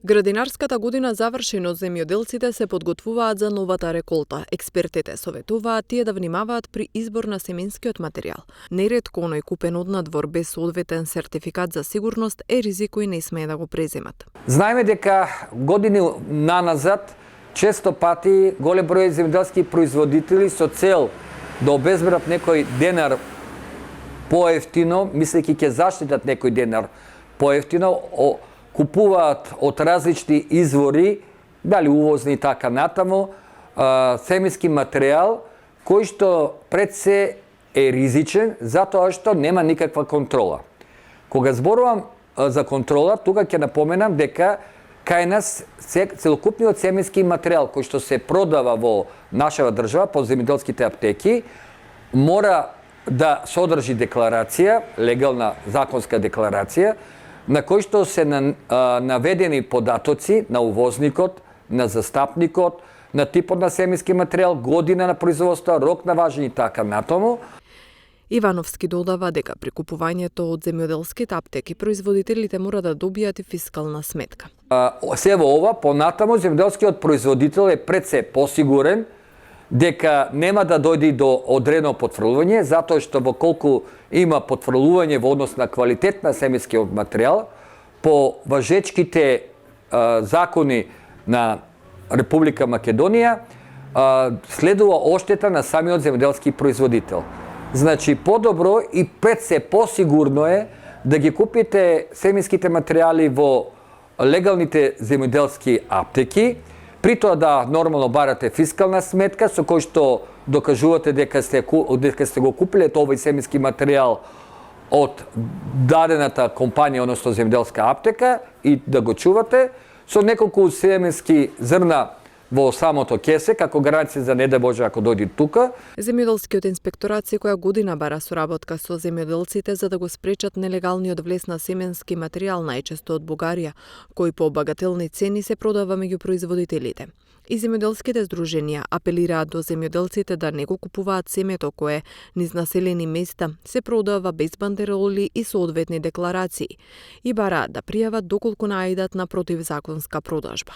Градинарската година заврши, но земјоделците се подготвуваат за новата реколта. Експертите советуваат тие да внимаваат при избор на семенскиот материјал. Неретко оној купен однадвор без соодветен сертификат за сигурност е ризик кој не смее да го преземат. Знаеме дека години наназад често пати голем број земјоделски производители со цел да обезбедат некој денар поевтино, мислејќи ќе заштитат некој денар поевтино, купуваат од различни извори, дали увозни и така натаму, семенски материјал кој што пред се е ризичен затоа што нема никаква контрола. Кога зборувам за контрола, тука ќе напоменам дека кај нас целокупниот семенски материјал кој што се продава во нашава држава по земјоделските аптеки мора да содржи декларација, легална законска декларација, на кој што се наведени податоци на увозникот, на застапникот, на типот на семенски материјал, година на производство, рок на важење и така натаму. Ивановски додава дека при купувањето од земјоделските аптеки производителите мора да добијат и фискална сметка. Се во ова, понатаму, земјоделскиот производител е пред се посигурен дека нема да дојде до одредено потврлување, затоа што во колку има потврлување во однос на квалитет на семенскиот материјал, по важечките закони на Република Македонија следува оштета на самиот земјоделски производител. Значи, подобро и пред се посигурно е да ги купите семенските материјали во легалните земјоделски аптеки, при тоа да нормално барате фискална сметка со кој што докажувате дека сте го купиле овој семенски материјал од дадената компанија, односно земјоделска аптека, и да го чувате со неколку семенски зрна во самото кесе, како гаранција за не да Боже ако дојде тука. Земјоделскиот инспекторат секоја година бара соработка со земјоделците за да го спречат нелегалниот влез на семенски материјал, најчесто од Бугарија, кој по багателни цени се продава меѓу производителите. И земјоделските здруженија апелираат до земјоделците да не го купуваат семето кое низ населени места се продава без бандероли и соодветни декларации и бараат да пријават доколку наидат на противзаконска продажба.